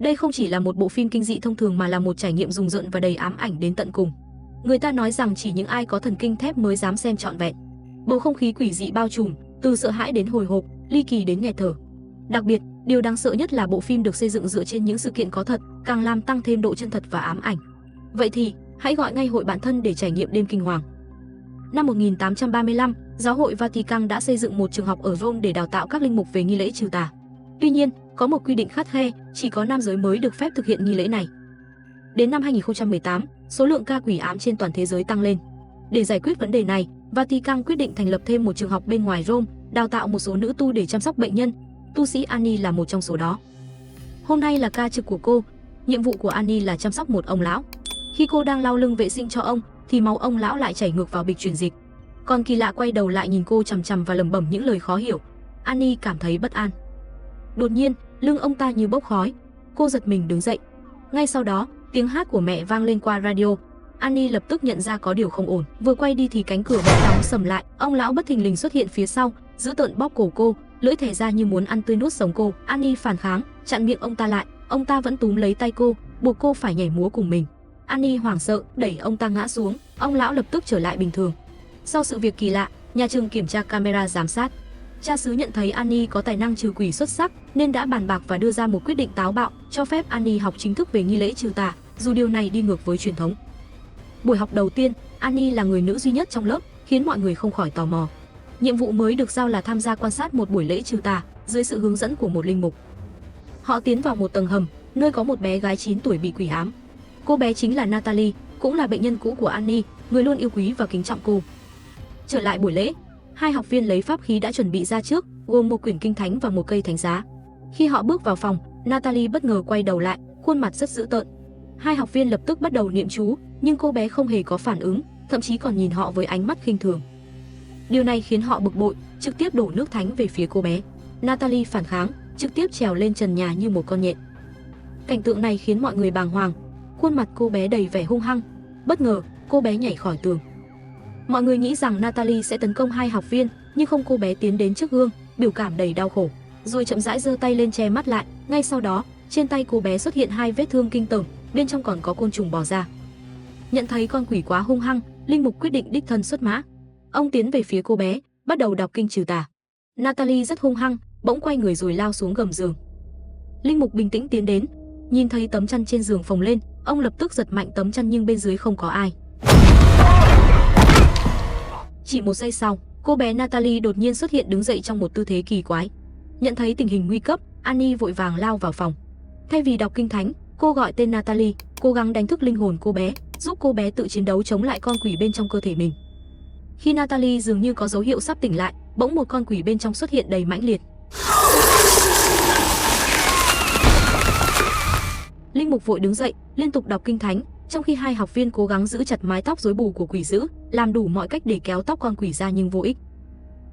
Đây không chỉ là một bộ phim kinh dị thông thường mà là một trải nghiệm rùng rợn và đầy ám ảnh đến tận cùng. Người ta nói rằng chỉ những ai có thần kinh thép mới dám xem trọn vẹn. Bầu không khí quỷ dị bao trùm, từ sợ hãi đến hồi hộp, ly kỳ đến nghẹt thở. Đặc biệt, điều đáng sợ nhất là bộ phim được xây dựng dựa trên những sự kiện có thật, càng làm tăng thêm độ chân thật và ám ảnh. Vậy thì, hãy gọi ngay hội bạn thân để trải nghiệm đêm kinh hoàng. Năm 1835, Giáo hội Vatican đã xây dựng một trường học ở Rome để đào tạo các linh mục về nghi lễ trừ tà. Tuy nhiên, có một quy định khắt khe, chỉ có nam giới mới được phép thực hiện nghi lễ này. Đến năm 2018, số lượng ca quỷ ám trên toàn thế giới tăng lên. Để giải quyết vấn đề này, Vatican quyết định thành lập thêm một trường học bên ngoài Rome, đào tạo một số nữ tu để chăm sóc bệnh nhân. Tu sĩ Annie là một trong số đó. Hôm nay là ca trực của cô. Nhiệm vụ của Annie là chăm sóc một ông lão. Khi cô đang lau lưng vệ sinh cho ông, thì máu ông lão lại chảy ngược vào bịch truyền dịch. Còn kỳ lạ quay đầu lại nhìn cô chằm chằm và lẩm bẩm những lời khó hiểu. Annie cảm thấy bất an. Đột nhiên, lưng ông ta như bốc khói. Cô giật mình đứng dậy. Ngay sau đó, tiếng hát của mẹ vang lên qua radio. Annie lập tức nhận ra có điều không ổn. Vừa quay đi thì cánh cửa bỗng đóng sầm lại. Ông lão bất thình lình xuất hiện phía sau, giữ tợn bóp cổ cô, lưỡi thè ra như muốn ăn tươi nuốt sống cô. Annie phản kháng, chặn miệng ông ta lại. Ông ta vẫn túm lấy tay cô, buộc cô phải nhảy múa cùng mình. Annie hoảng sợ, đẩy ông ta ngã xuống. Ông lão lập tức trở lại bình thường. Sau sự việc kỳ lạ, nhà trường kiểm tra camera giám sát. Cha xứ nhận thấy Annie có tài năng trừ quỷ xuất sắc nên đã bàn bạc và đưa ra một quyết định táo bạo, cho phép Annie học chính thức về nghi lễ trừ tà, dù điều này đi ngược với truyền thống. Buổi học đầu tiên, Annie là người nữ duy nhất trong lớp, khiến mọi người không khỏi tò mò. Nhiệm vụ mới được giao là tham gia quan sát một buổi lễ trừ tà dưới sự hướng dẫn của một linh mục. Họ tiến vào một tầng hầm, nơi có một bé gái 9 tuổi bị quỷ ám. Cô bé chính là Natalie, cũng là bệnh nhân cũ của Annie, người luôn yêu quý và kính trọng cô. Trở lại buổi lễ, hai học viên lấy pháp khí đã chuẩn bị ra trước, gồm một quyển kinh thánh và một cây thánh giá. Khi họ bước vào phòng, Natalie bất ngờ quay đầu lại, khuôn mặt rất dữ tợn. Hai học viên lập tức bắt đầu niệm chú, nhưng cô bé không hề có phản ứng, thậm chí còn nhìn họ với ánh mắt khinh thường. Điều này khiến họ bực bội, trực tiếp đổ nước thánh về phía cô bé. Natalie phản kháng, trực tiếp trèo lên trần nhà như một con nhện. Cảnh tượng này khiến mọi người bàng hoàng. Khuôn mặt cô bé đầy vẻ hung hăng. Bất ngờ, cô bé nhảy khỏi tường. Mọi người nghĩ rằng Natalie sẽ tấn công hai học viên, nhưng không, cô bé tiến đến trước gương, biểu cảm đầy đau khổ, rồi chậm rãi giơ tay lên che mắt lại. Ngay sau đó, trên tay cô bé xuất hiện hai vết thương kinh tởm, bên trong còn có côn trùng bò ra. Nhận thấy con quỷ quá hung hăng, linh mục quyết định đích thân xuất mã. Ông tiến về phía cô bé, bắt đầu đọc kinh trừ tà. Natalie rất hung hăng, bỗng quay người rồi lao xuống gầm giường. Linh mục bình tĩnh tiến đến, nhìn thấy tấm chăn trên giường phồng lên, ông lập tức giật mạnh tấm chăn nhưng bên dưới không có ai. Chỉ một giây sau, cô bé Natalie đột nhiên xuất hiện đứng dậy trong một tư thế kỳ quái. Nhận thấy tình hình nguy cấp, Annie vội vàng lao vào phòng. Thay vì đọc kinh thánh, cô gọi tên Natalie, cố gắng đánh thức linh hồn cô bé, giúp cô bé tự chiến đấu chống lại con quỷ bên trong cơ thể mình. Khi Natalie dường như có dấu hiệu sắp tỉnh lại, bỗng một con quỷ bên trong xuất hiện đầy mãnh liệt. Linh mục vội đứng dậy, liên tục đọc kinh thánh, trong khi hai học viên cố gắng giữ chặt mái tóc rối bù của quỷ dữ, làm đủ mọi cách để kéo tóc con quỷ ra nhưng vô ích.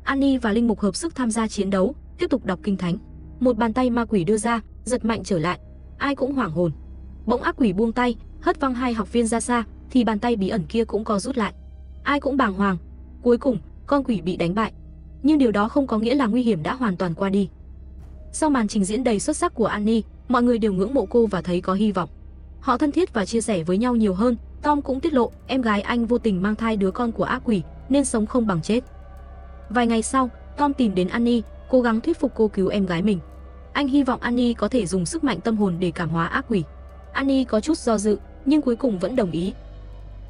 Annie và linh mục hợp sức tham gia chiến đấu, tiếp tục đọc kinh thánh. Một bàn tay ma quỷ đưa ra, giật mạnh trở lại. Ai cũng hoảng hồn. Bỗng ác quỷ buông tay, hất văng hai học viên ra xa, thì bàn tay bí ẩn kia cũng co rút lại. Ai cũng bàng hoàng. Cuối cùng, con quỷ bị đánh bại. Nhưng điều đó không có nghĩa là nguy hiểm đã hoàn toàn qua đi. Sau màn trình diễn đầy xuất sắc của Annie, mọi người đều ngưỡng mộ cô và thấy có hy vọng. Họ thân thiết và chia sẻ với nhau nhiều hơn. Tom cũng tiết lộ em gái anh vô tình mang thai đứa con của ác quỷ, nên sống không bằng chết. Vài ngày sau, Tom tìm đến Annie, cố gắng thuyết phục cô cứu em gái mình. Anh hy vọng Annie có thể dùng sức mạnh tâm hồn để cảm hóa ác quỷ. Annie có chút do dự, nhưng cuối cùng vẫn đồng ý.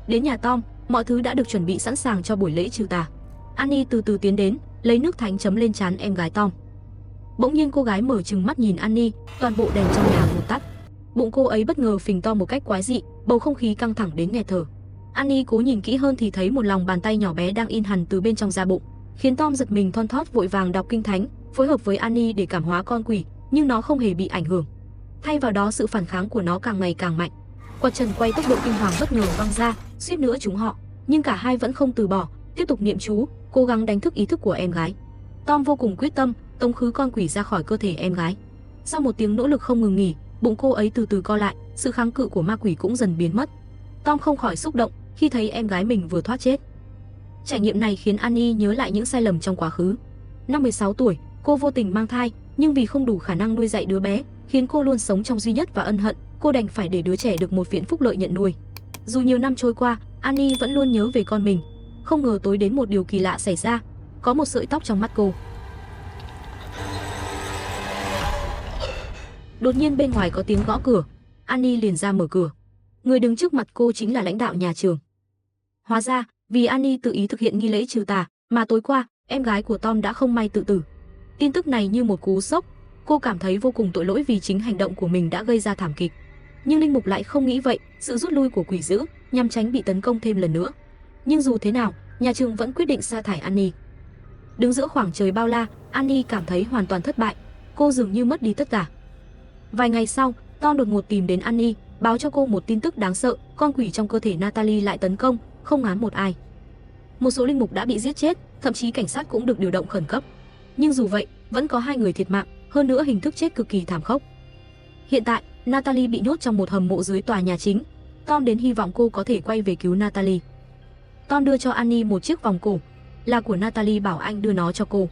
Đến nhà Tom, mọi thứ đã được chuẩn bị sẵn sàng cho buổi lễ trừ tà. Annie từ từ tiến đến, lấy nước thánh chấm lên trán em gái Tom. Bỗng nhiên cô gái mở trừng mắt nhìn Annie, toàn bộ đèn trong nhà vụt tắt. Bụng cô ấy bất ngờ phình to một cách quái dị, bầu không khí căng thẳng đến nghẹt thở. Annie cố nhìn kỹ hơn thì thấy một lòng bàn tay nhỏ bé đang in hằn từ bên trong da bụng, khiến Tom giật mình thon thót vội vàng đọc kinh thánh, phối hợp với Annie để cảm hóa con quỷ, nhưng nó không hề bị ảnh hưởng. Thay vào đó sự phản kháng của nó càng ngày càng mạnh. Quạt trần quay tốc độ kinh hoàng bất ngờ văng ra, suýt nữa trúng họ, nhưng cả hai vẫn không từ bỏ, tiếp tục niệm chú, cố gắng đánh thức ý thức của em gái. Tom vô cùng quyết tâm tống khứ con quỷ ra khỏi cơ thể em gái. Sau một tiếng nỗ lực không ngừng nghỉ, bụng cô ấy từ từ co lại, sự kháng cự của ma quỷ cũng dần biến mất. Tom không khỏi xúc động khi thấy em gái mình vừa thoát chết. Trải nghiệm này khiến Annie nhớ lại những sai lầm trong quá khứ. Năm 16 tuổi, cô vô tình mang thai, nhưng vì không đủ khả năng nuôi dạy đứa bé, khiến cô luôn sống trong duy nhất và ân hận. Cô đành phải để đứa trẻ được một viện phúc lợi nhận nuôi. Dù nhiều năm trôi qua, Annie vẫn luôn nhớ về con mình. Không ngờ tối đến một điều kỳ lạ xảy ra. Có một sợi tóc trong mắt cô. Đột nhiên bên ngoài có tiếng gõ cửa. Annie liền ra mở cửa. Người đứng trước mặt cô chính là lãnh đạo nhà trường. Hóa ra, vì Annie tự ý thực hiện nghi lễ trừ tà, mà tối qua, em gái của Tom đã không may tự tử. Tin tức này như một cú sốc. Cô cảm thấy vô cùng tội lỗi vì chính hành động của mình đã gây ra thảm kịch. Nhưng linh mục lại không nghĩ vậy, sự rút lui của quỷ dữ nhằm tránh bị tấn công thêm lần nữa. Nhưng dù thế nào, nhà trường vẫn quyết định sa thải Annie. Đứng giữa khoảng trời bao la, Annie cảm thấy hoàn toàn thất bại. Cô dường như mất đi tất cả. Vài ngày sau, Tom đột ngột tìm đến Annie, báo cho cô một tin tức đáng sợ, con quỷ trong cơ thể Natalie lại tấn công, không ngán một ai. Một số linh mục đã bị giết chết, thậm chí cảnh sát cũng được điều động khẩn cấp. Nhưng dù vậy, vẫn có 2 người thiệt mạng, hơn nữa hình thức chết cực kỳ thảm khốc. Hiện tại, Natalie bị nhốt trong một hầm mộ dưới tòa nhà chính. Tom đến hy vọng cô có thể quay về cứu Natalie. Tom đưa cho Annie một chiếc vòng cổ, là của Natalie, bảo anh đưa nó cho cô.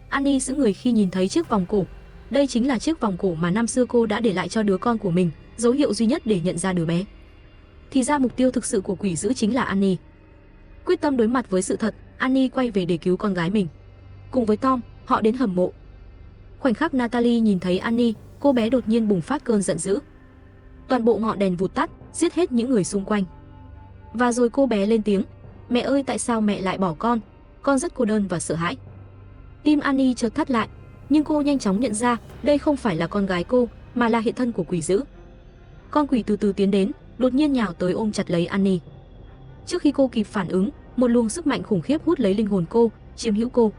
Annie sững người khi nhìn thấy chiếc vòng cổ. Đây chính là chiếc vòng cổ mà năm xưa cô đã để lại cho đứa con của mình, dấu hiệu duy nhất để nhận ra đứa bé. Thì ra mục tiêu thực sự của quỷ dữ chính là Annie. Quyết tâm đối mặt với sự thật, Annie quay về để cứu con gái mình. Cùng với Tom, họ đến hầm mộ. Khoảnh khắc Natalie nhìn thấy Annie, cô bé đột nhiên bùng phát cơn giận dữ. Toàn bộ ngọn đèn vụt tắt, giết hết những người xung quanh. Và rồi cô bé lên tiếng, mẹ ơi, tại sao mẹ lại bỏ con rất cô đơn và sợ hãi. Tim Annie chợt thắt lại, nhưng cô nhanh chóng nhận ra đây không phải là con gái cô, mà là hiện thân của quỷ dữ. Con quỷ từ từ tiến đến, đột nhiên nhào tới ôm chặt lấy Annie. Trước khi cô kịp phản ứng, một luồng sức mạnh khủng khiếp hút lấy linh hồn cô, chiếm hữu cô.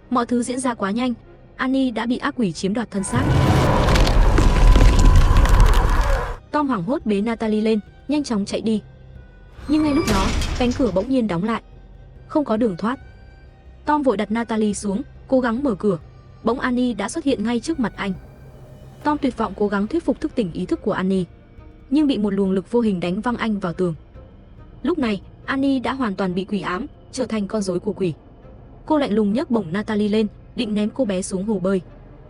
Mọi thứ diễn ra quá nhanh, Annie đã bị ác quỷ chiếm đoạt thân xác. Tom hoảng hốt bế Natalie lên, nhanh chóng chạy đi. Nhưng ngay lúc đó, cánh cửa bỗng nhiên đóng lại. Không có đường thoát. Tom vội đặt Natalie xuống, cố gắng mở cửa. Bỗng Annie đã xuất hiện ngay trước mặt anh. Tom tuyệt vọng cố gắng thuyết phục thức tỉnh ý thức của Annie, nhưng bị một luồng lực vô hình đánh văng anh vào tường. Lúc này, Annie đã hoàn toàn bị quỷ ám, trở thành con rối của quỷ. Cô lạnh lùng nhấc bổng Natalie lên, định ném cô bé xuống hồ bơi.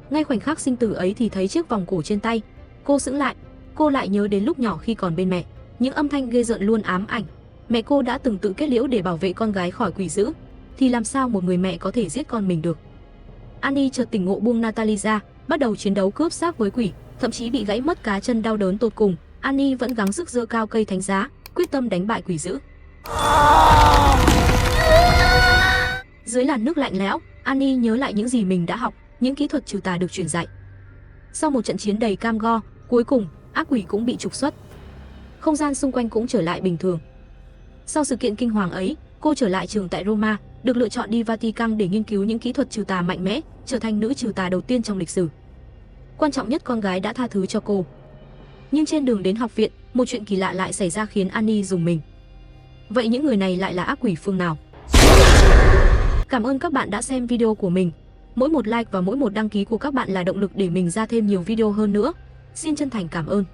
Ngay khoảnh khắc sinh tử ấy thì thấy chiếc vòng cổ trên tay. Cô sững lại, cô lại nhớ đến lúc nhỏ khi còn bên mẹ, những âm thanh ghê rợn luôn ám ảnh. Mẹ cô đã từng tự kết liễu để bảo vệ con gái khỏi quỷ dữ, thì làm sao một người mẹ có thể giết con mình được. Annie chợt tỉnh ngộ, buông Natalie ra, bắt đầu chiến đấu cướp xác với quỷ, thậm chí bị gãy mất cá chân đau đớn tột cùng. Annie vẫn gắng sức giơ cao cây thánh giá, quyết tâm đánh bại quỷ dữ. Dưới làn nước lạnh lẽo, Annie nhớ lại những gì mình đã học, những kỹ thuật trừ tà được truyền dạy. Sau một trận chiến đầy cam go, cuối cùng ác quỷ cũng bị trục xuất. Không gian xung quanh cũng trở lại bình thường. Sau sự kiện kinh hoàng ấy, cô trở lại trường tại Roma, được lựa chọn đi Vatican để nghiên cứu những kỹ thuật trừ tà mạnh mẽ, trở thành nữ trừ tà đầu tiên trong lịch sử. Quan trọng nhất, con gái đã tha thứ cho cô. Nhưng trên đường đến học viện, một chuyện kỳ lạ lại xảy ra khiến Annie rùng mình. Vậy những người này lại là ác quỷ phương nào? Cảm ơn các bạn đã xem video của mình. Mỗi một like và mỗi một đăng ký của các bạn là động lực để mình ra thêm nhiều video hơn nữa. Xin chân thành cảm ơn.